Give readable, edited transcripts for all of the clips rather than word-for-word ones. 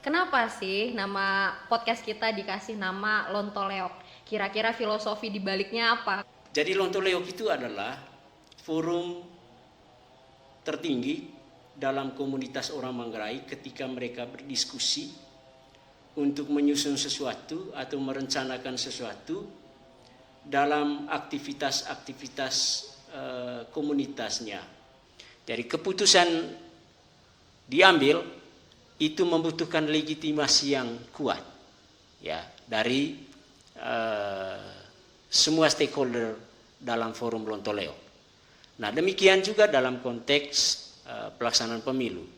Kenapa sih nama podcast kita dikasih nama Lontoleok? Kira-kira filosofi di baliknya apa? Jadi Lontoleok itu adalah forum tertinggi dalam komunitas orang Manggarai ketika mereka berdiskusi untuk menyusun sesuatu atau merencanakan sesuatu dalam aktivitas-aktivitas komunitasnya. Jadi keputusan diambil itu membutuhkan legitimasi yang kuat ya dari semua stakeholder dalam forum Lontoleo. Nah, demikian juga dalam konteks pelaksanaan pemilu.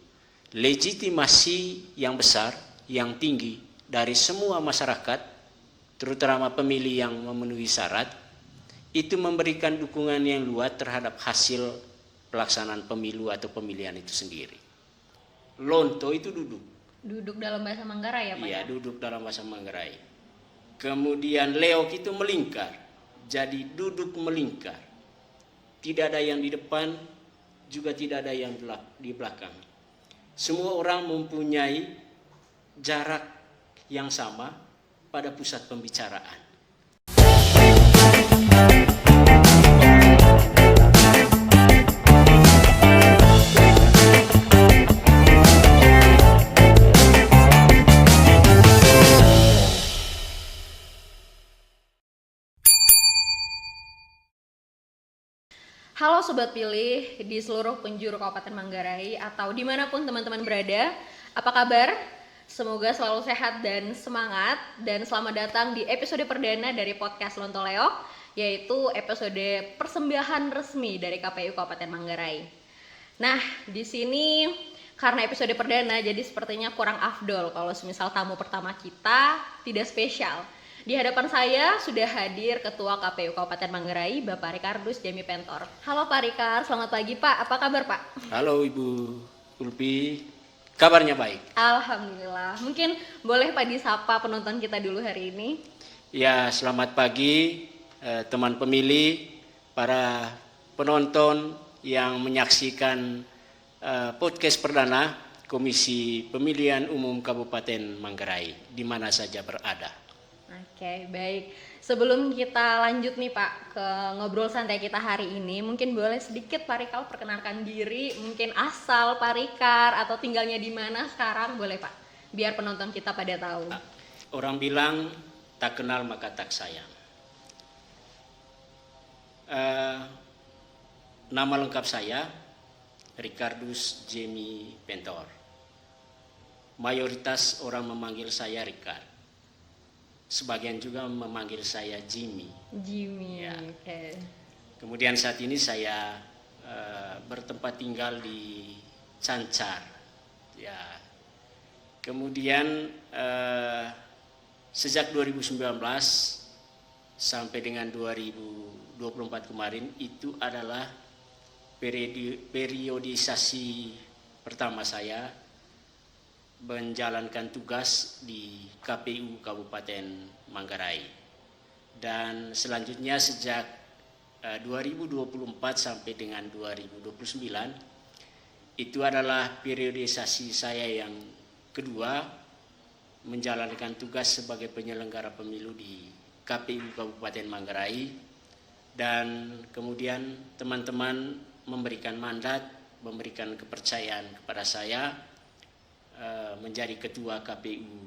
Legitimasi yang besar, yang tinggi dari semua masyarakat, terutama pemilih yang memenuhi syarat, itu memberikan dukungan yang luas terhadap hasil pelaksanaan pemilu atau pemilihan itu sendiri. Lonto itu duduk. Duduk dalam bahasa Manggarai ya Pak? Iya, duduk dalam bahasa Manggarai. Kemudian leok itu melingkar. Jadi duduk melingkar. Tidak ada yang di depan, juga tidak ada yang di belakang. Semua orang mempunyai jarak yang sama pada pusat pembicaraan. Halo Sobat Pilih di seluruh penjuru Kabupaten Manggarai atau dimanapun teman-teman berada. Apa kabar? Semoga selalu sehat dan semangat. Dan selamat datang di episode perdana dari podcast Lontoleok, yaitu episode persembahan resmi dari KPU Kabupaten Manggarai. Nah, di sini karena episode perdana jadi sepertinya kurang afdol kalau semisal tamu pertama kita tidak spesial. Di hadapan saya sudah hadir Ketua KPU Kabupaten Manggarai, Bapak Rikardus Jami Pentor. Halo Pak Rikar, selamat pagi Pak. Apa kabar Pak? Halo Ibu Ulpi, kabarnya baik. Alhamdulillah. Mungkin boleh Pak disapa penonton kita dulu hari ini. Ya, selamat pagi teman pemilih, para penonton yang menyaksikan podcast perdana Komisi Pemilihan Umum Kabupaten Manggarai, di mana saja berada. Oke, baik. Sebelum kita lanjut nih Pak ke ngobrol santai kita hari ini, mungkin boleh sedikit Pak Rikal perkenalkan diri, mungkin asal Pak Rikar atau tinggalnya di mana sekarang, boleh Pak? Biar penonton kita pada tahu. Orang bilang tak kenal maka tak sayang. Nama lengkap saya Rikardus Jami Pentor. Mayoritas orang memanggil saya Rikard. Sebagian juga memanggil saya Jimmy. Jimmy, Ya. Okay. Kemudian saat ini saya bertempat tinggal di Cancar. Ya. Kemudian sejak 2019 sampai dengan 2024 kemarin itu adalah periodisasi pertama saya menjalankan tugas di KPU Kabupaten Manggarai. Dan selanjutnya sejak 2024 sampai dengan 2029 itu adalah periodisasi saya yang kedua menjalankan tugas sebagai penyelenggara pemilu di KPU Kabupaten Manggarai. Dan kemudian teman-teman memberikan mandat, memberikan kepercayaan kepada saya menjadi ketua KPU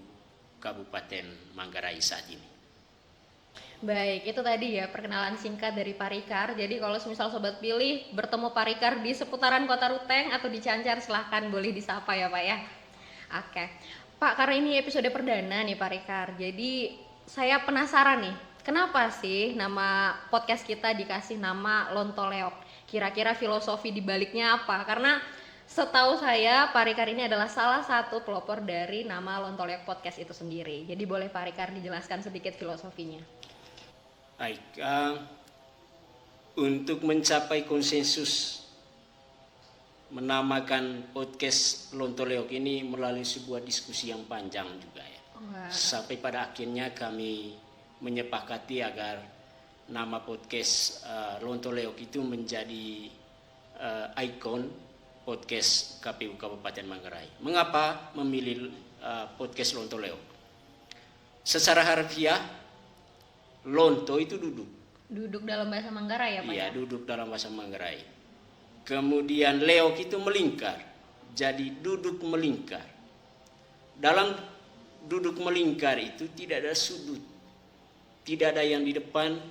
Kabupaten Manggarai saat ini. Baik, itu tadi ya perkenalan singkat dari Pak Rikar. Jadi kalau semisal Sobat Pilih bertemu Pak Rikar di seputaran Kota Ruteng atau di Cancar, silahkan boleh disapa ya Pak ya. Oke, Pak, karena ini episode perdana nih Pak Rikar, jadi saya penasaran nih, kenapa sih nama podcast kita dikasih nama Lontoleok? Kira-kira filosofi di baliknya apa? Karena setahu saya Pak Rikar ini adalah salah satu pelopor dari nama Lontoleok Podcast itu sendiri. Jadi boleh Pak Rikar dijelaskan sedikit filosofinya. Baik, untuk mencapai konsensus menamakan podcast Lontoleok ini melalui sebuah diskusi yang panjang juga ya. Wah. Sampai pada akhirnya kami menyepakati agar nama podcast Lontoleok itu menjadi ikon podcast KPU Kabupaten Manggarai. Mengapa memilih podcast Lontoleo? Secara harfiah, lonto itu duduk. Duduk dalam bahasa Manggarai ya Pak? Iya, duduk dalam bahasa Manggarai. Kemudian leok itu melingkar, jadi duduk melingkar. Dalam duduk melingkar itu tidak ada sudut, tidak ada yang di depan,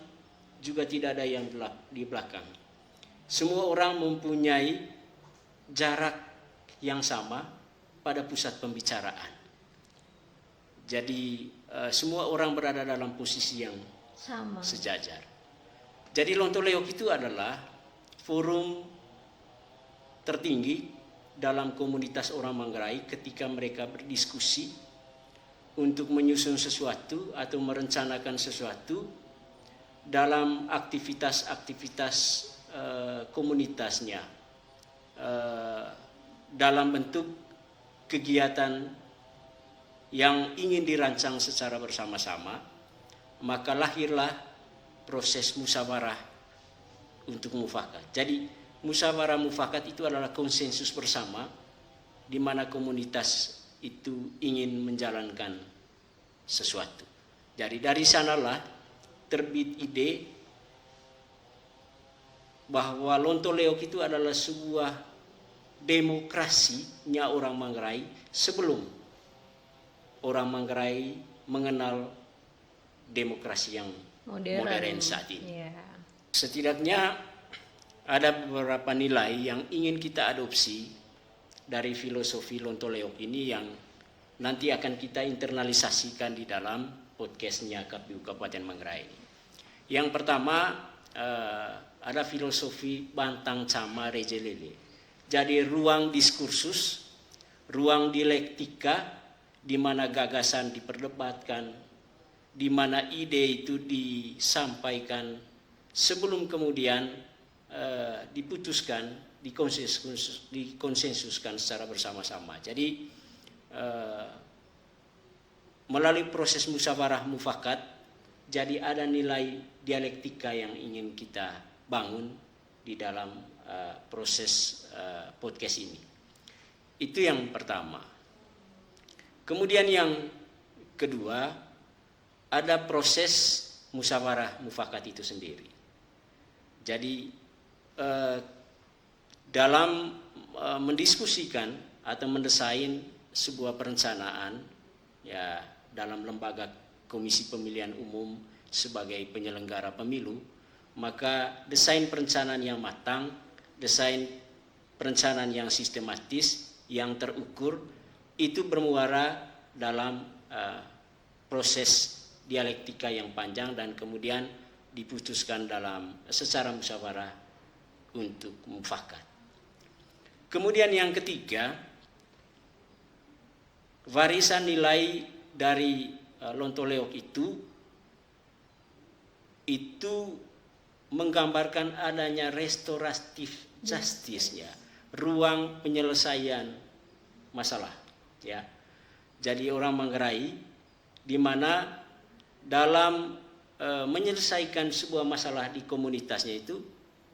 juga tidak ada yang di belakang. Semua orang mempunyai jarak yang sama pada pusat pembicaraan. Jadi semua orang berada dalam posisi yang Sama. sejajar. Jadi Lontoleok itu adalah forum tertinggi dalam komunitas orang Manggarai ketika mereka berdiskusi untuk menyusun sesuatu atau merencanakan sesuatu dalam aktivitas-aktivitas komunitasnya, dalam bentuk kegiatan yang ingin dirancang secara bersama-sama, maka lahirlah proses musyawarah untuk mufakat. Jadi musyawarah mufakat itu adalah konsensus bersama di mana komunitas itu ingin menjalankan sesuatu. Jadi dari sanalah terbit ide bahwa Lontoleok itu adalah sebuah demokrasinya orang Manggarai sebelum orang Manggarai mengenal demokrasi yang modern saat ini. Yeah. Setidaknya ada beberapa nilai yang ingin kita adopsi dari filosofi Lontoleok ini yang nanti akan kita internalisasikan di dalam podcastnya KPU Kabupaten Manggarai. Yang pertama ada filosofi Bantang Cama Rejelele. Jadi ruang diskursus, ruang dialektika di mana gagasan diperdebatkan, di mana ide itu disampaikan sebelum kemudian diputuskan, dikonsensuskan secara bersama-sama. Jadi melalui proses musyawarah mufakat, jadi ada nilai dialektika yang ingin kita bangun di dalam proses podcast ini. Itu yang pertama. Kemudian yang kedua, ada proses musyawarah mufakat itu sendiri. Jadi dalam mendiskusikan atau mendesain sebuah perencanaan ya dalam lembaga Komisi Pemilihan Umum sebagai penyelenggara pemilu, maka desain perencanaan yang matang, desain perencanaan yang sistematis, yang terukur, itu bermuara dalam proses dialektika yang panjang dan kemudian diputuskan dalam secara musyawarah untuk mufakat. Kemudian yang ketiga, warisan nilai dari Lontoleok itu menggambarkan adanya restoratif justice-nya, ruang penyelesaian masalah, ya. Jadi orang Manggarai di mana dalam menyelesaikan sebuah masalah di komunitasnya itu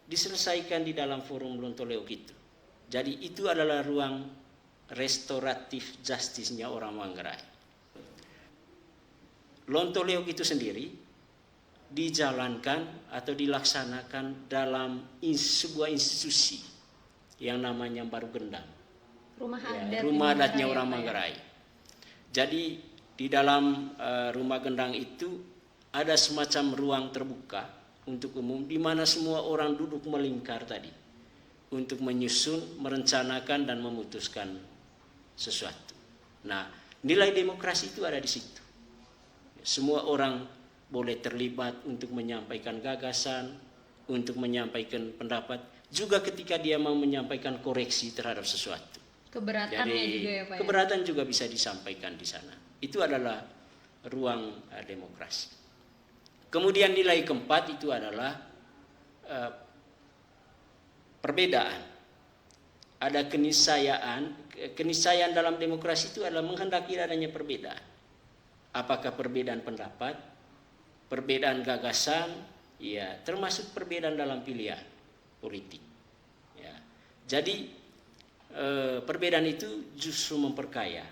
diselesaikan di dalam forum Lontoleok itu. Jadi itu adalah ruang restoratif justice-nya orang Manggarai. Lontoleok itu sendiri dijalankan atau dilaksanakan dalam sebuah institusi yang namanya Baru Gendang. Rumah adatnya orang Manggarai. Jadi di dalam rumah gendang itu ada semacam ruang terbuka untuk umum di mana semua orang duduk melingkar tadi untuk menyusun, merencanakan dan memutuskan sesuatu. Nah, nilai demokrasi itu ada di situ. Semua orang boleh terlibat untuk menyampaikan gagasan, untuk menyampaikan pendapat, juga ketika dia mau menyampaikan koreksi terhadap sesuatu. Keberatannya Jadi, juga ya Pak. Keberatan juga bisa disampaikan di sana. Itu adalah ruang demokrasi. Kemudian nilai keempat itu adalah perbedaan. Ada keniscayaan dalam demokrasi itu adalah menghendaki adanya perbedaan. Apakah perbedaan pendapat, perbedaan gagasan, ya termasuk perbedaan dalam pilihan politik. Ya. Jadi perbedaan itu justru memperkaya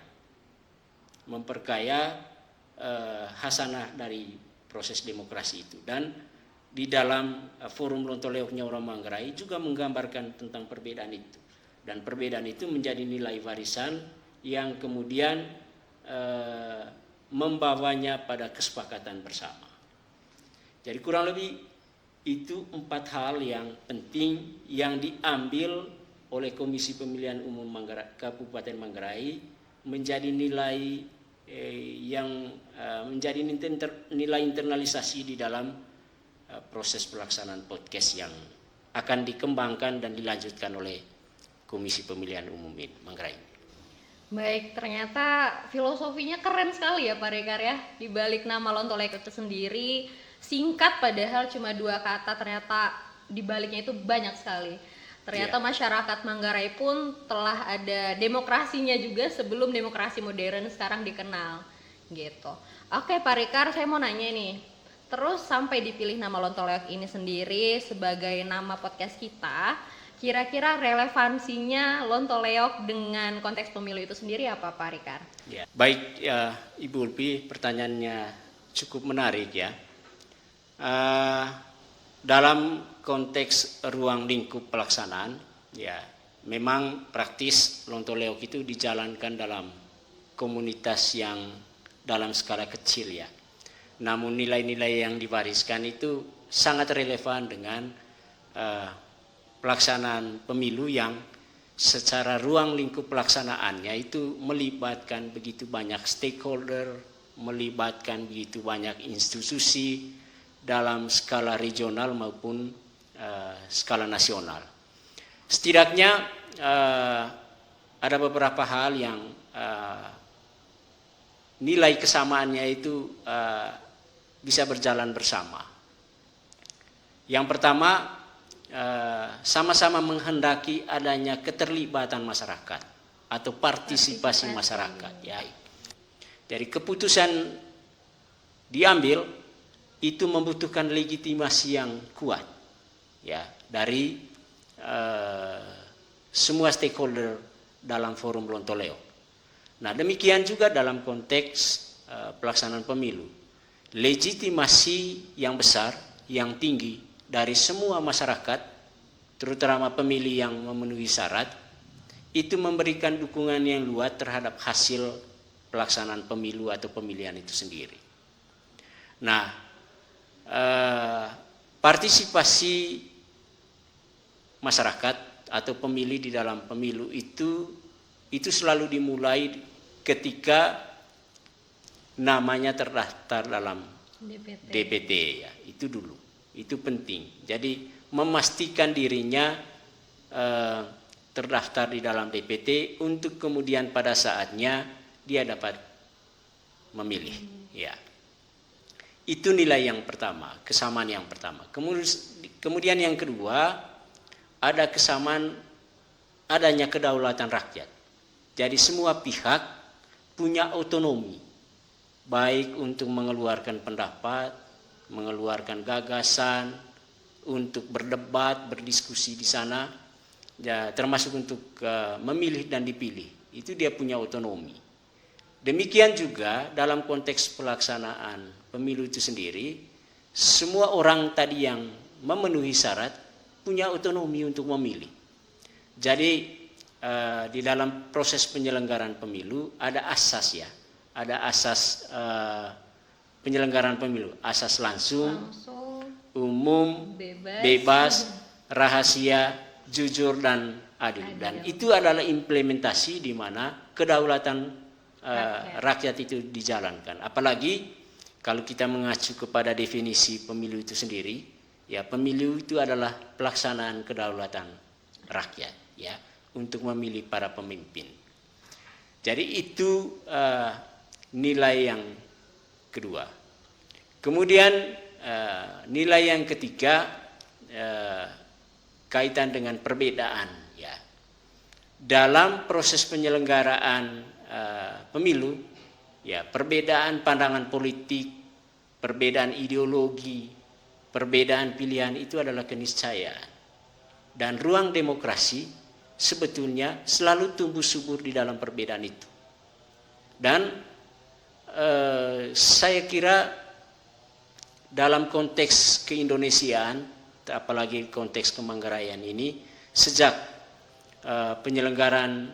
hasanah dari proses demokrasi itu. Dan di dalam forum Lontoleoknya orang Manggarai juga menggambarkan tentang perbedaan itu, dan perbedaan itu menjadi nilai warisan yang kemudian membawanya pada kesepakatan bersama. Jadi kurang lebih itu 4 hal yang penting yang diambil oleh Komisi Pemilihan Umum Kabupaten Manggarai menjadi nilai yang menjadi nilai internalisasi di dalam proses pelaksanaan podcast yang akan dikembangkan dan dilanjutkan oleh Komisi Pemilihan Umum Manggarai. Baik, ternyata filosofinya keren sekali ya Pak Rekar ya. Di balik nama Lontoleok itu sendiri, singkat padahal cuma 2 kata, ternyata di baliknya itu banyak sekali. Ternyata masyarakat Manggarai pun telah ada demokrasinya juga sebelum demokrasi modern sekarang dikenal gitu. Oke Pak Rekar, saya mau nanya nih. Terus sampai dipilih nama Lontoleok ini sendiri sebagai nama podcast kita, kira-kira relevansinya Lontoleok dengan konteks pemilu itu sendiri apa Pak Rekar? Ya. Baik Ibu Ulpi, pertanyaannya cukup menarik ya. Dalam konteks ruang lingkup pelaksanaan, ya memang praktis Lontoleok itu dijalankan dalam komunitas yang dalam skala kecil ya. Namun nilai-nilai yang diwariskan itu sangat relevan dengan pelaksanaan pemilu yang secara ruang lingkup pelaksanaannya itu melibatkan begitu banyak stakeholder, melibatkan begitu banyak institusi dalam skala regional maupun skala nasional. Setidaknya ada beberapa hal yang nilai kesamaannya itu bisa berjalan bersama. Yang pertama, sama-sama menghendaki adanya keterlibatan masyarakat atau partisipasi masyarakat. Ya. Jadi keputusan diambil itu membutuhkan legitimasi yang kuat ya dari semua stakeholder dalam forum Lontoleok. Nah demikian juga dalam konteks pelaksanaan pemilu, legitimasi yang besar, yang tinggi dari semua masyarakat, terutama pemilih yang memenuhi syarat, itu memberikan dukungan yang luas terhadap hasil pelaksanaan pemilu atau pemilihan itu sendiri. Nah, partisipasi masyarakat atau pemilih di dalam pemilu itu selalu dimulai ketika namanya terdaftar dalam DPT ya, itu dulu. Itu penting. Jadi memastikan dirinya terdaftar di dalam DPT untuk kemudian pada saatnya dia dapat memilih. Ya. Itu nilai yang pertama, kesamaan yang pertama. Kemudian yang kedua, ada kesamaan adanya kedaulatan rakyat. Jadi semua pihak punya otonomi, baik untuk mengeluarkan pendapat, mengeluarkan gagasan, untuk berdebat, berdiskusi di sana, ya, termasuk untuk memilih dan dipilih. Itu dia punya otonomi. Demikian juga dalam konteks pelaksanaan pemilu itu sendiri, semua orang tadi yang memenuhi syarat punya otonomi untuk memilih. Jadi di dalam proses penyelenggaraan pemilu ada asas ya, ada asas penyelenggaraan pemilu, asas langsung, umum, bebas, rahasia, jujur dan adil. Dan itu adalah implementasi di mana kedaulatan rakyat itu dijalankan. Apalagi kalau kita mengacu kepada definisi pemilu itu sendiri, ya pemilu itu adalah pelaksanaan kedaulatan rakyat, ya, untuk memilih para pemimpin. Jadi itu nilai yang kedua. Kemudian nilai yang ketiga kaitan dengan perbedaan, ya. Dalam proses penyelenggaraan pemilu, ya, perbedaan pandangan politik, perbedaan ideologi, perbedaan pilihan itu adalah keniscayaan. Dan ruang demokrasi sebetulnya selalu tumbuh subur di dalam perbedaan itu. Dan saya kira dalam konteks keindonesiaan, apalagi konteks Kemanggaraian ini, sejak penyelenggaraan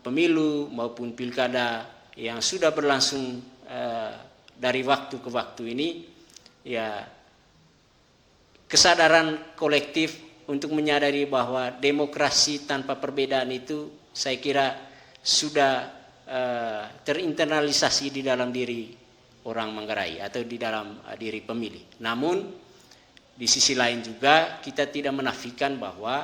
pemilu maupun pilkada yang sudah berlangsung dari waktu ke waktu ini, ya kesadaran kolektif untuk menyadari bahwa demokrasi tanpa perbedaan itu saya kira sudah terinternalisasi di dalam diri orang Manggarai atau di dalam diri pemilih. Namun di sisi lain juga kita tidak menafikan bahwa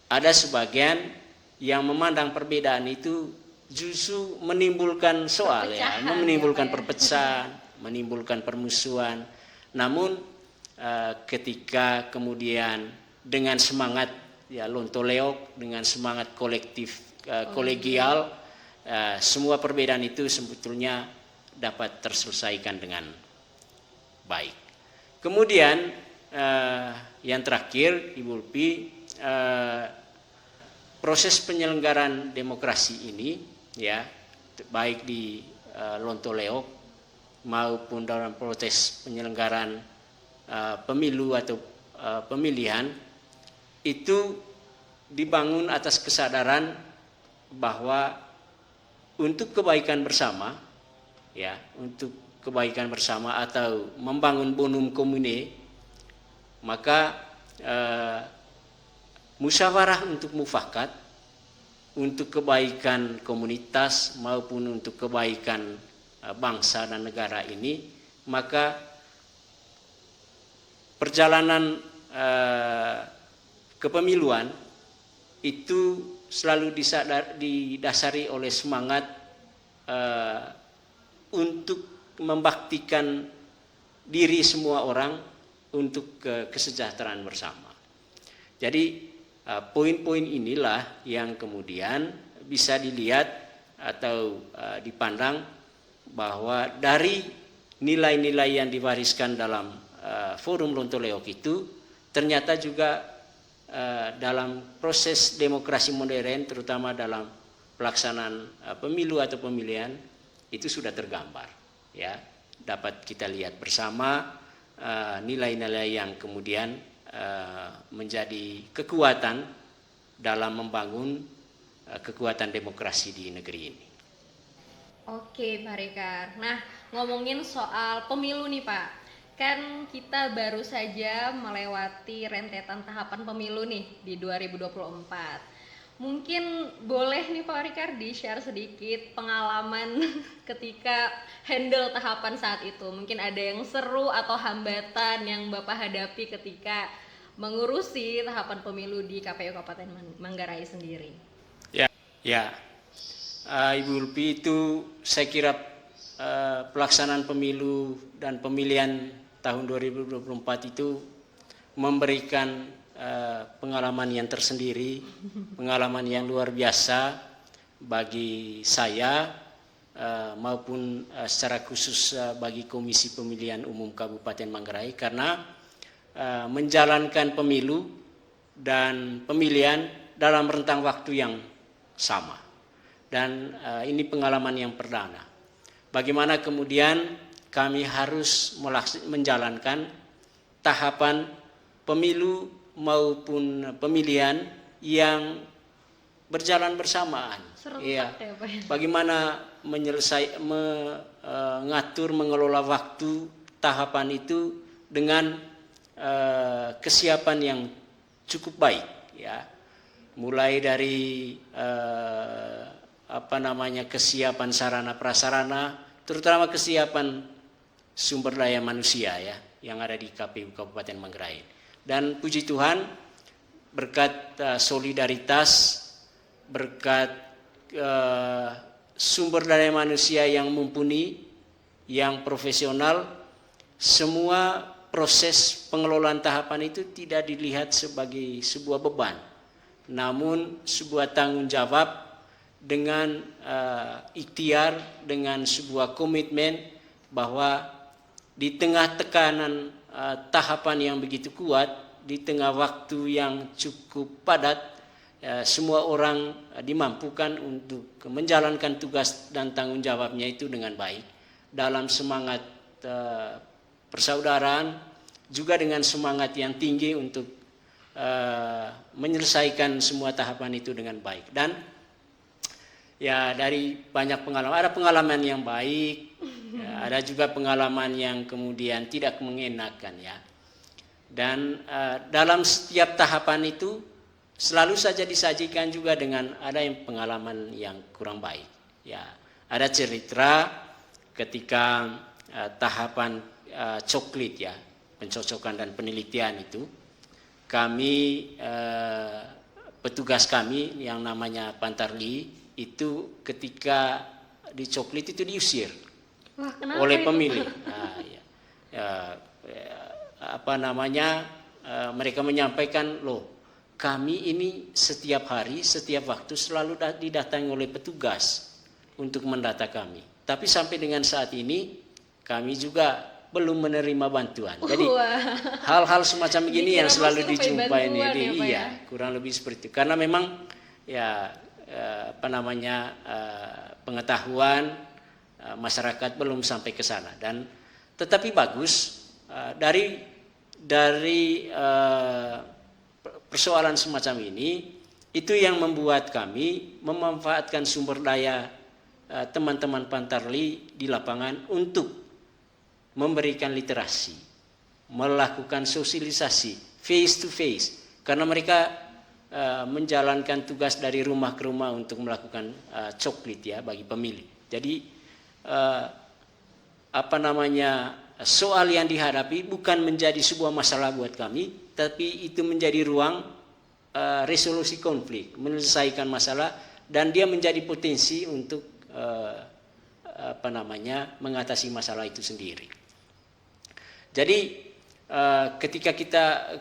ada sebagian yang memandang perbedaan itu justru menimbulkan soal, ya, menimbulkan perpecahan, menimbulkan permusuhan. Namun ketika kemudian dengan semangat ya lontoleok, dengan semangat kolektif kolegial, semua perbedaan itu sebetulnya dapat terselesaikan dengan baik. Kemudian yang terakhir, Ibu Ulpi, proses penyelenggaraan demokrasi ini, ya, baik di Lontoleok maupun dalam proses penyelenggaraan pemilu atau pemilihan itu dibangun atas kesadaran bahwa untuk kebaikan bersama, ya, untuk kebaikan bersama atau membangun bonum commune, maka musyawarah untuk mufakat, untuk kebaikan komunitas maupun untuk kebaikan bangsa dan negara ini, maka perjalanan kepemiluan itu selalu didasari oleh semangat untuk membaktikan diri semua orang untuk kesejahteraan bersama. Jadi poin-poin inilah yang kemudian bisa dilihat atau dipandang bahwa dari nilai-nilai yang diwariskan dalam Forum Lontoleok itu ternyata juga dalam proses demokrasi modern, terutama dalam pelaksanaan pemilu atau pemilihan, itu sudah tergambar, ya, dapat kita lihat bersama nilai-nilai yang kemudian menjadi kekuatan dalam membangun kekuatan demokrasi di negeri ini. Oke, Pak Rikar. Nah, ngomongin soal pemilu nih, Pak. Kan kita baru saja melewati rentetan tahapan pemilu nih di 2024. Mungkin boleh nih Pak Rikar di-share sedikit pengalaman ketika handle tahapan saat itu. Mungkin ada yang seru atau hambatan yang Bapak hadapi ketika mengurusi tahapan pemilu di KPU Kabupaten Manggarai sendiri. Ya, Ibu Ulpi, itu saya kira pelaksanaan pemilu dan pemilihan tahun 2024 itu memberikan pengalaman yang tersendiri, pengalaman yang luar biasa bagi saya maupun secara khusus bagi Komisi Pemilihan Umum Kabupaten Manggarai, karena menjalankan pemilu dan pemilihan dalam rentang waktu yang sama. Dan ini pengalaman yang perdana. Bagaimana kemudian kami harus menjalankan tahapan pemilu maupun pemilihan yang berjalan bersamaan. Ya. Bagaimana mengatur, mengelola waktu tahapan itu dengan kesiapan yang cukup baik, ya. Mulai dari kesiapan sarana prasarana, terutama kesiapan sumber daya manusia, ya, yang ada di KPU Kabupaten Manggarai. Dan puji Tuhan, berkat solidaritas, berkat sumber daya manusia yang mumpuni, yang profesional, semua proses pengelolaan tahapan itu tidak dilihat sebagai sebuah beban, namun sebuah tanggung jawab dengan ikhtiar, dengan sebuah komitmen bahwa di tengah tekanan tahapan yang begitu kuat, di tengah waktu yang cukup padat, semua orang dimampukan untuk menjalankan tugas dan tanggung jawabnya itu dengan baik dalam semangat persaudaraan, juga dengan semangat yang tinggi untuk menyelesaikan semua tahapan itu dengan baik. Dan ya dari banyak pengalaman, ada pengalaman yang baik, ya, ada juga pengalaman yang kemudian tidak mengenakan ya. Dan dalam setiap tahapan itu selalu saja disajikan juga dengan ada yang pengalaman yang kurang baik. Ya, ada cerita ketika tahapan coklit ya, pencocokan dan penelitian itu, kami petugas kami yang namanya Pantarli itu ketika di coklit itu diusir. Wah, kenapa oleh itu? pemilih. Mereka menyampaikan, loh, kami ini setiap hari, setiap waktu selalu didatangi oleh petugas untuk mendata kami. Tapi sampai dengan saat ini kami juga belum menerima bantuan. Jadi hal-hal semacam ini yang selalu dijumpai ini. Iya, kurang lebih seperti itu. Karena memang ya pengetahuan masyarakat belum sampai ke sana. Dan tetapi bagus dari persoalan semacam ini, itu yang membuat kami memanfaatkan sumber daya teman-teman Pantarli di lapangan untuk memberikan literasi, melakukan sosialisasi face to face, karena mereka menjalankan tugas dari rumah ke rumah untuk melakukan coklit ya bagi pemilih. Jadi soal yang dihadapi bukan menjadi sebuah masalah buat kami, tapi itu menjadi ruang resolusi konflik, menyelesaikan masalah, dan dia menjadi potensi untuk mengatasi masalah itu sendiri. Jadi ketika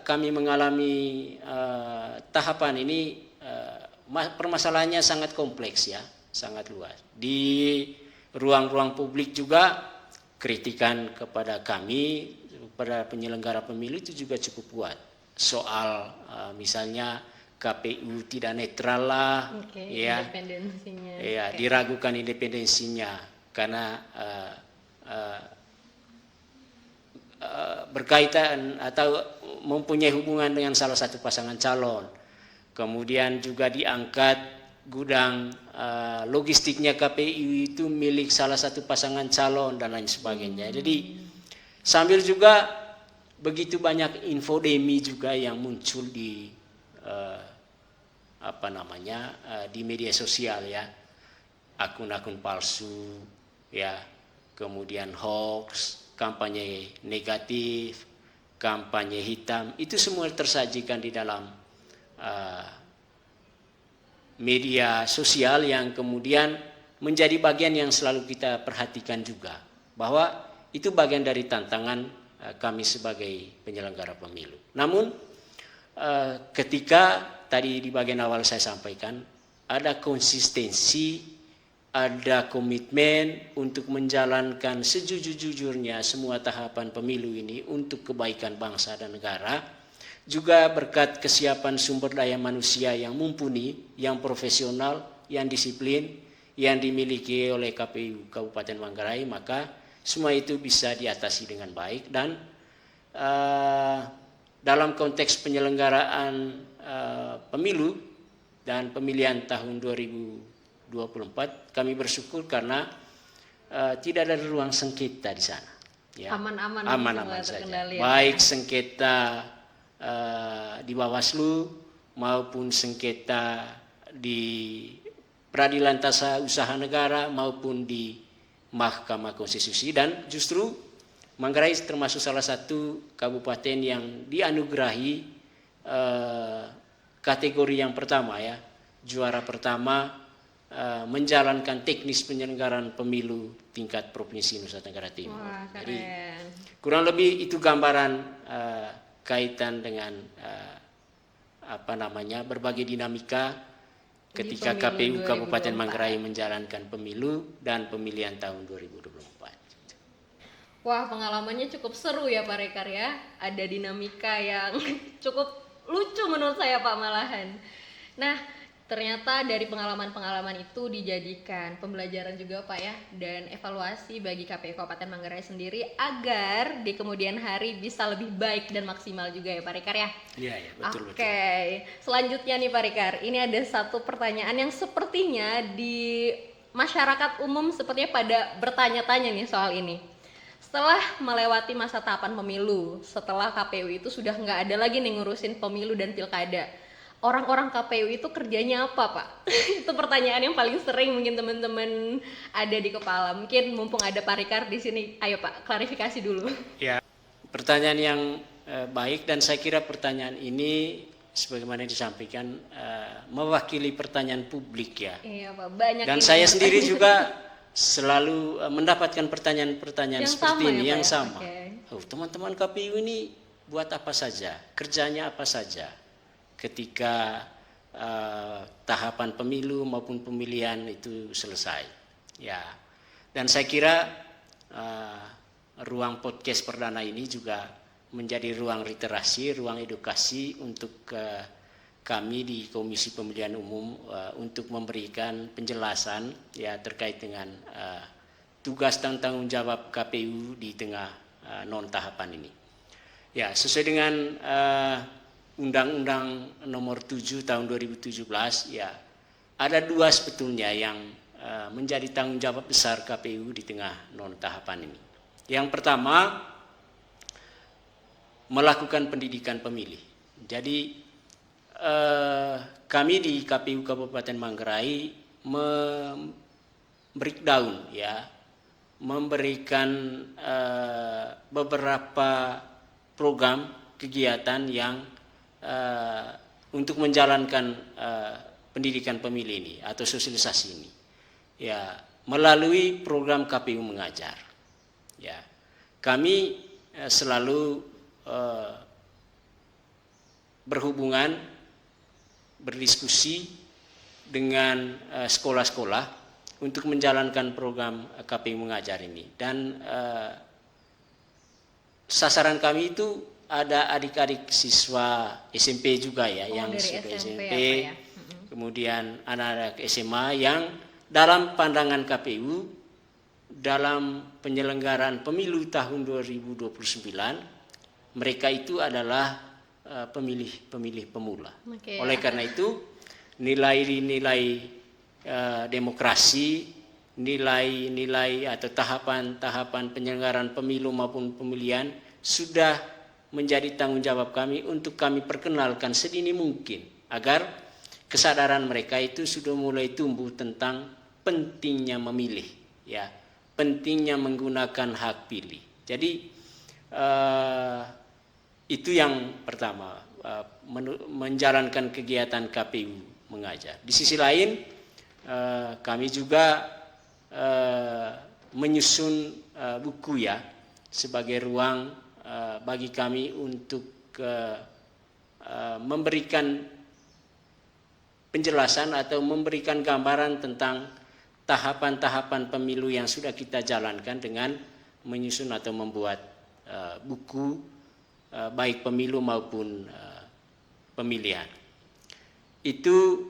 kami mengalami tahapan ini, permasalahannya sangat kompleks ya, sangat luas. Di ruang-ruang publik juga kritikan kepada kami, kepada penyelenggara pemilu itu juga cukup kuat. Soal misalnya KPU tidak netral lah, ya, independensinya. Ya, diragukan independensinya karena berkaitan atau mempunyai hubungan dengan salah satu pasangan calon. Kemudian juga diangkat gudang logistiknya KPU itu milik salah satu pasangan calon dan lain sebagainya. Jadi sambil juga begitu banyak infodemi juga yang muncul di di media sosial ya, akun-akun palsu ya, kemudian hoax, kampanye negatif, kampanye hitam, itu semua tersajikan di dalam media sosial yang kemudian menjadi bagian yang selalu kita perhatikan juga, bahwa itu bagian dari tantangan kami sebagai penyelenggara pemilu. Namun ketika tadi di bagian awal saya sampaikan, ada konsistensi, ada komitmen untuk menjalankan sejujur-jujurnya semua tahapan pemilu ini untuk kebaikan bangsa dan negara, juga berkat kesiapan sumber daya manusia yang mumpuni, yang profesional, yang disiplin, yang dimiliki oleh KPU Kabupaten Manggarai, maka semua itu bisa diatasi dengan baik. Dan dalam konteks penyelenggaraan pemilu dan pemilihan tahun 2024, kami bersyukur karena tidak ada ruang sengketa di sana. Ya. Aman-aman saja. Baik sengketa di Bawaslu maupun sengketa di Peradilan Tata Usaha Negara maupun di Mahkamah Konstitusi. Dan justru Manggarai termasuk salah satu kabupaten yang dianugerahi kategori yang pertama ya, juara pertama menjalankan teknis penyelenggaraan pemilu tingkat provinsi Nusa Tenggara Timur. Wah, keren. Jadi kurang lebih itu gambaran kaitan dengan berbagai dinamika ketika KPU Kabupaten Manggarai menjalankan pemilu dan pemilihan tahun 2024. Wah, pengalamannya cukup seru ya Pak Rekar ya. Ada dinamika yang cukup lucu menurut saya Pak malahan. Nah, ternyata dari pengalaman-pengalaman itu dijadikan pembelajaran juga Pak ya, dan evaluasi bagi KPU Kabupaten Manggarai sendiri agar di kemudian hari bisa lebih baik dan maksimal juga ya Pak Rikar ya. Iya, ya, betul. Oke, selanjutnya nih Pak Rikar, ini ada satu pertanyaan yang sepertinya di masyarakat umum sepertinya pada bertanya-tanya nih soal ini. Setelah melewati masa tahapan pemilu, setelah KPU itu sudah nggak ada lagi nih ngurusin pemilu dan pilkada, orang-orang KPU itu kerjanya apa Pak? Itu pertanyaan yang paling sering mungkin teman-teman ada di kepala. Mungkin mumpung ada Pak Rikar di sini, ayo Pak klarifikasi dulu. Ya, pertanyaan yang baik, dan saya kira pertanyaan ini sebagaimana disampaikan mewakili pertanyaan publik ya. Iya Pak, banyak. Dan ini saya Pak. sendiri juga selalu mendapatkan pertanyaan-pertanyaan Yang seperti sama ini, ya, yang Pak ya? sama. Oke. Oh, teman-teman KPU ini buat apa saja, kerjanya apa saja ketika tahapan pemilu maupun pemilihan itu selesai. Ya, dan saya kira ruang podcast perdana ini juga menjadi ruang literasi, ruang edukasi untuk kami di Komisi Pemilihan Umum untuk memberikan penjelasan ya terkait dengan tugas dan tanggung jawab KPU di tengah non tahapan ini. Ya, sesuai dengan Undang-Undang Nomor 7 Tahun 2017 ya, ada dua sebetulnya yang menjadi tanggung jawab besar KPU di tengah non tahapan ini. Yang pertama, melakukan pendidikan pemilih. Jadi kami di KPU Kabupaten Manggarai breakdown ya, memberikan beberapa program kegiatan yang untuk menjalankan pendidikan pemilih ini atau sosialisasi ini ya, melalui program KPU Mengajar ya. Kami selalu berhubungan, berdiskusi dengan sekolah-sekolah untuk menjalankan program KPU Mengajar ini. Dan sasaran kami itu ada adik-adik siswa SMP juga ya, yang sudah SMP, ya? Kemudian anak-anak SMA yang dalam pandangan KPU dalam penyelenggaraan pemilu tahun 2029 mereka itu adalah pemilih pemula. Okay, Oleh karena itu nilai-nilai demokrasi, nilai-nilai atau tahapan-tahapan penyelenggaraan pemilu maupun pemilihan sudah menjadi tanggung jawab kami untuk kami perkenalkan sedini mungkin agar kesadaran mereka itu sudah mulai tumbuh tentang pentingnya memilih ya, pentingnya menggunakan hak pilih. Jadi itu yang pertama, menjalankan kegiatan KPU Mengajar. Di sisi lain kami juga menyusun buku ya sebagai ruang bagi kami untuk memberikan penjelasan atau memberikan gambaran tentang tahapan-tahapan pemilu yang sudah kita jalankan dengan menyusun atau membuat buku baik pemilu maupun pemilihan. Itu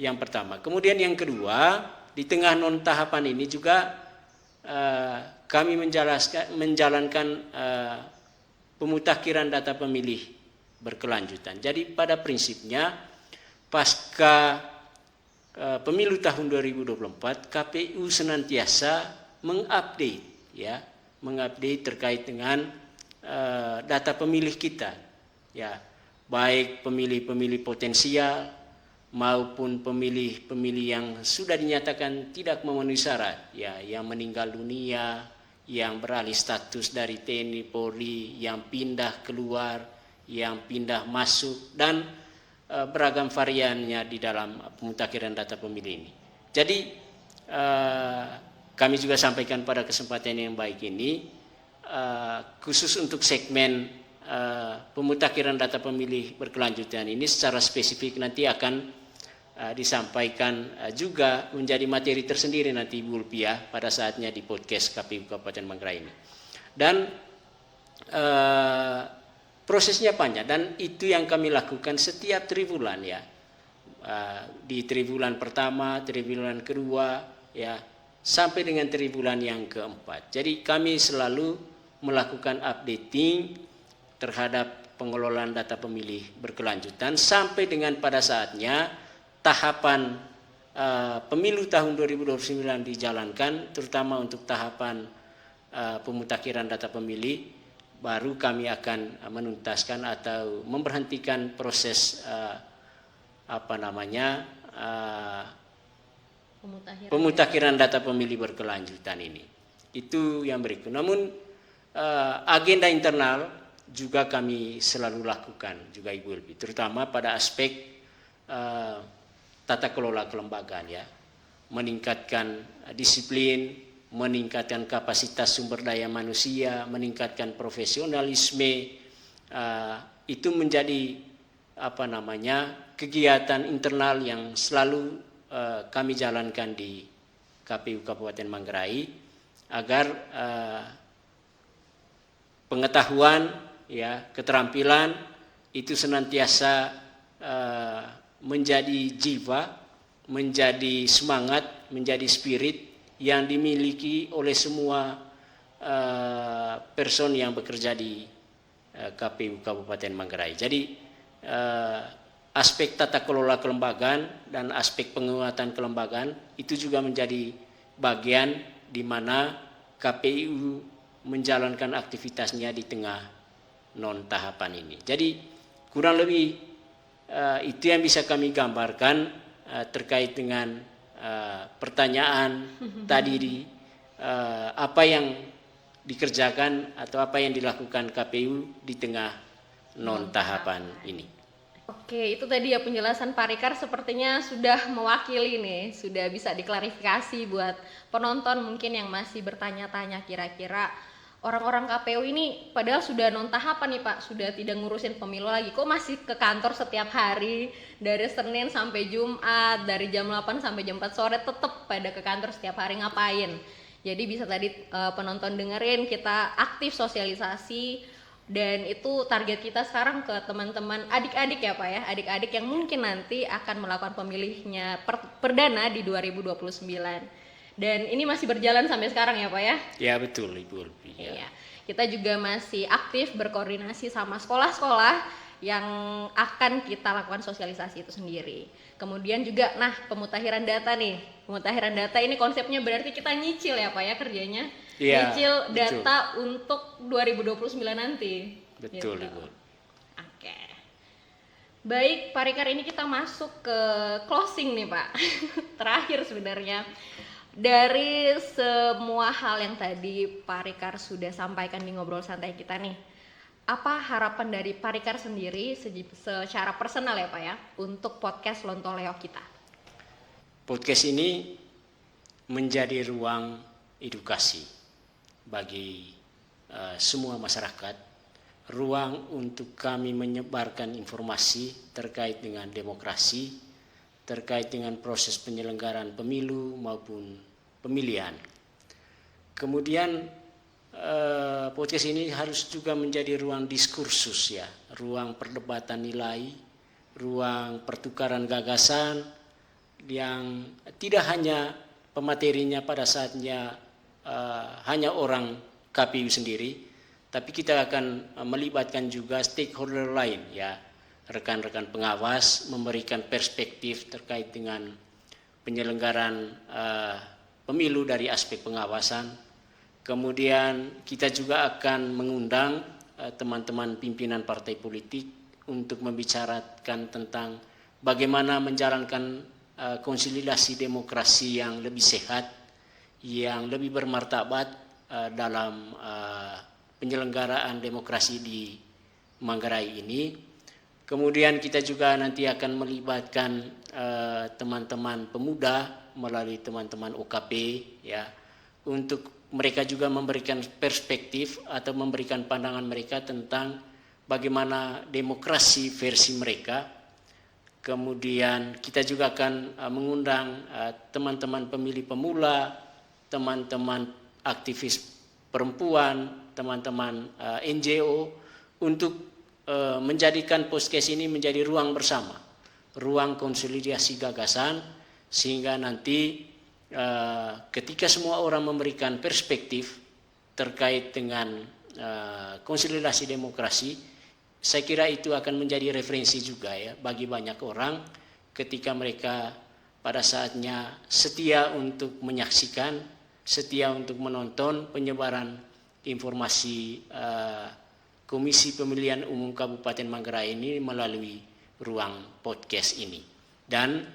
yang pertama. Kemudian yang kedua, di tengah non tahapan ini juga kami menjalankan pemutakhiran data pemilih berkelanjutan. Jadi pada prinsipnya pasca pemilu tahun 2024 KPU senantiasa mengupdate ya, mengupdate terkait dengan data pemilih kita ya, baik pemilih-pemilih potensial maupun pemilih-pemilih yang sudah dinyatakan tidak memenuhi syarat ya, yang meninggal dunia, yang beralih status dari TNI Polri, yang pindah keluar, yang pindah masuk, dan beragam variannya di dalam pemutakhiran data pemilih ini. Jadi kami juga sampaikan pada kesempatan yang baik ini, khusus untuk segmen pemutakhiran data pemilih berkelanjutan ini secara spesifik nanti akan disampaikan juga menjadi materi tersendiri nanti Bu Ulpia pada saatnya di podcast KPU Kabupaten Manggarai ini. Dan prosesnya panjang dan itu yang kami lakukan setiap triwulan ya. Di triwulan pertama, triwulan kedua, ya sampai dengan triwulan yang keempat. Jadi kami selalu melakukan updating terhadap pengelolaan data pemilih berkelanjutan sampai dengan pada saatnya tahapan pemilu tahun 2029 dijalankan, terutama untuk tahapan pemutakhiran data pemilih, baru kami akan menuntaskan atau memberhentikan proses pemutakhiran data pemilih berkelanjutan ini. Itu yang berikut. Namun agenda internal juga kami selalu lakukan juga Ibu Elvi, terutama pada aspek tata kelola kelembagaan ya, meningkatkan disiplin, meningkatkan kapasitas sumber daya manusia, meningkatkan profesionalisme, itu menjadi kegiatan internal yang selalu kami jalankan di KPU Kabupaten Manggarai agar pengetahuan ya, keterampilan itu senantiasa menjadi jiwa, menjadi semangat, menjadi spirit yang dimiliki oleh semua person yang bekerja di KPU Kabupaten Manggarai. Jadi aspek tata kelola kelembagaan dan aspek penguatan kelembagaan itu juga menjadi bagian di mana KPU menjalankan aktivitasnya di tengah non tahapan ini. Jadi kurang lebih itu yang bisa kami gambarkan terkait dengan pertanyaan tadi apa yang dikerjakan atau apa yang dilakukan KPU di tengah non tahapan ini. Oke, itu tadi ya penjelasan Pak Rikar, sepertinya sudah mewakili nih, sudah bisa diklarifikasi buat penonton mungkin yang masih bertanya-tanya kira-kira orang-orang KPU ini padahal sudah non tahapan nih Pak, sudah tidak ngurusin pemilu lagi, kok masih ke kantor setiap hari dari Senin sampai Jumat, dari jam 8 sampai jam 4 sore tetap pada ke kantor setiap hari, ngapain? Jadi bisa tadi penonton dengerin, kita aktif sosialisasi. Dan itu target kita sekarang ke teman-teman adik-adik ya Pak ya, adik-adik yang mungkin nanti akan melakukan pemilihnya perdana di 2029. Dan ini masih berjalan sampai sekarang ya Pak ya? Ya betul Ibu Elvi. Iya. Kita juga masih aktif berkoordinasi sama sekolah-sekolah yang akan kita lakukan sosialisasi itu sendiri. Kemudian juga nah pemutakhiran data nih. Pemutakhiran data ini konsepnya berarti kita nyicil ya Pak ya kerjanya. Ya, nyicil data betul. Untuk 2029 nanti. Betul gitu. Ibu. Oke. Baik Pak Rikar, ini kita masuk ke closing nih Pak. Terakhir sebenarnya. Dari semua hal yang tadi Pak Rikar sudah sampaikan di ngobrol santai kita nih, apa harapan dari Pak Rikar sendiri secara personal ya Pak ya untuk podcast Lontoleo kita? Podcast ini menjadi ruang edukasi bagi semua masyarakat, ruang untuk kami menyebarkan informasi terkait dengan demokrasi, terkait dengan proses penyelenggaraan pemilu maupun pemilihan. Kemudian podcast ini harus juga menjadi ruang diskursus ya, ruang perdebatan nilai, ruang pertukaran gagasan yang tidak hanya pematerinya pada saatnya hanya orang KPU sendiri, tapi kita akan melibatkan juga stakeholder lain ya, rekan-rekan pengawas, memberikan perspektif terkait dengan penyelenggaraan pemilu dari aspek pengawasan. Kemudian kita juga akan mengundang teman-teman pimpinan partai politik untuk membicarakan tentang bagaimana menjalankan konsolidasi demokrasi yang lebih sehat, yang lebih bermartabat dalam penyelenggaraan demokrasi di Manggarai ini. Kemudian kita juga nanti akan melibatkan teman-teman pemuda melalui teman-teman OKP ya, untuk mereka juga memberikan perspektif atau memberikan pandangan mereka tentang bagaimana demokrasi versi mereka. Kemudian kita juga akan mengundang teman-teman pemilih pemula, teman-teman aktivis perempuan, teman-teman NGO untuk menjadikan podcast ini menjadi ruang bersama, ruang konsolidasi gagasan, sehingga nanti ketika semua orang memberikan perspektif terkait dengan konsolidasi demokrasi, saya kira itu akan menjadi referensi juga ya bagi banyak orang ketika mereka pada saatnya setia untuk menyaksikan, setia untuk menonton penyebaran informasi Komisi Pemilihan Umum Kabupaten Manggarai ini melalui ruang podcast ini. Dan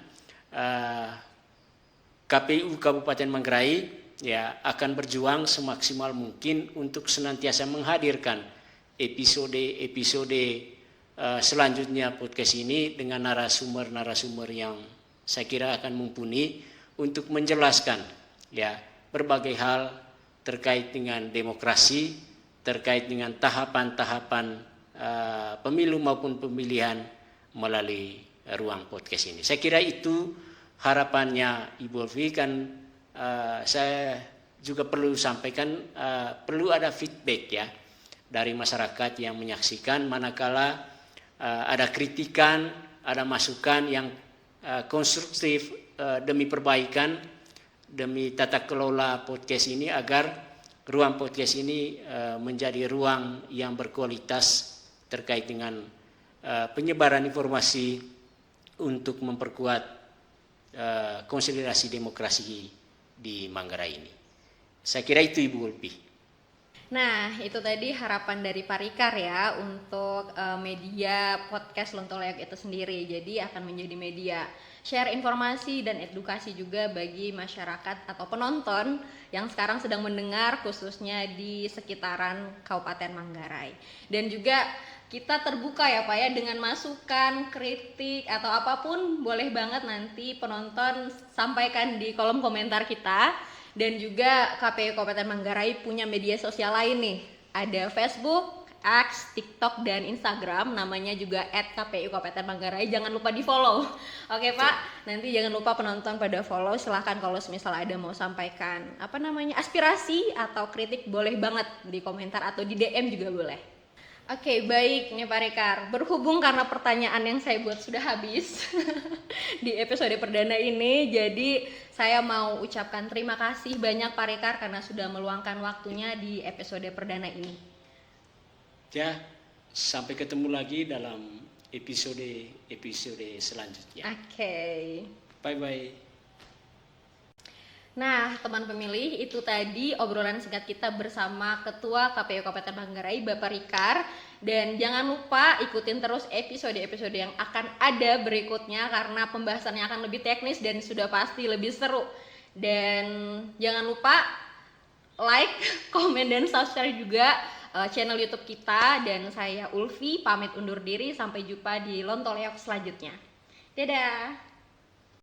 KPU Kabupaten Manggarai ya akan berjuang semaksimal mungkin untuk senantiasa menghadirkan episode selanjutnya podcast ini dengan narasumber-narasumber yang saya kira akan mumpuni untuk menjelaskan ya berbagai hal terkait dengan demokrasi, terkait dengan tahapan-tahapan pemilu maupun pemilihan melalui ruang podcast ini. Saya kira itu harapannya Ibu Ulfi. Kan saya juga perlu sampaikan perlu ada feedback ya dari masyarakat yang menyaksikan, manakala ada kritikan, ada masukan yang konstruktif demi perbaikan, demi tata kelola podcast ini, agar ruang podcast ini menjadi ruang yang berkualitas terkait dengan penyebaran informasi untuk memperkuat konsolidasi demokrasi di Manggarai ini. Saya kira itu Ibu Ulfi. Nah, itu tadi harapan dari Pak Rikar ya untuk media podcast Lontoleok itu sendiri. Jadi akan menjadi media share informasi dan edukasi juga bagi masyarakat atau penonton yang sekarang sedang mendengar, khususnya di sekitaran Kabupaten Manggarai. Dan juga kita terbuka ya Pak ya dengan masukan, kritik atau apapun, boleh banget nanti penonton sampaikan di kolom komentar kita. Dan juga KPU Kabupaten Manggarai punya media sosial lain nih, ada Facebook, X, TikTok, dan Instagram, namanya juga @KPU Kabupaten Manggarai. Jangan lupa di follow. Oke Pak, nanti jangan lupa penonton pada follow. Silahkan kalau misal ada mau sampaikan aspirasi atau kritik, boleh banget di komentar atau di DM juga boleh. Oke, baik nih Pak Rikar. Berhubung karena pertanyaan yang saya buat sudah habis di episode perdana ini, jadi saya mau ucapkan terima kasih banyak Pak Rikar karena sudah meluangkan waktunya di episode perdana ini. Ya, sampai ketemu lagi dalam episode selanjutnya. Oke. Bye-bye. Nah, teman pemilih, itu tadi obrolan singkat kita bersama Ketua KPU Kabupaten Manggarai, Bapak Rikar. Dan jangan lupa ikutin terus episode-episode yang akan ada berikutnya, karena pembahasannya akan lebih teknis dan sudah pasti lebih seru. Dan jangan lupa like, komen, dan subscribe juga channel YouTube kita. Dan saya Ulfi pamit undur diri, sampai jumpa di Lontoleok selanjutnya. Dadah.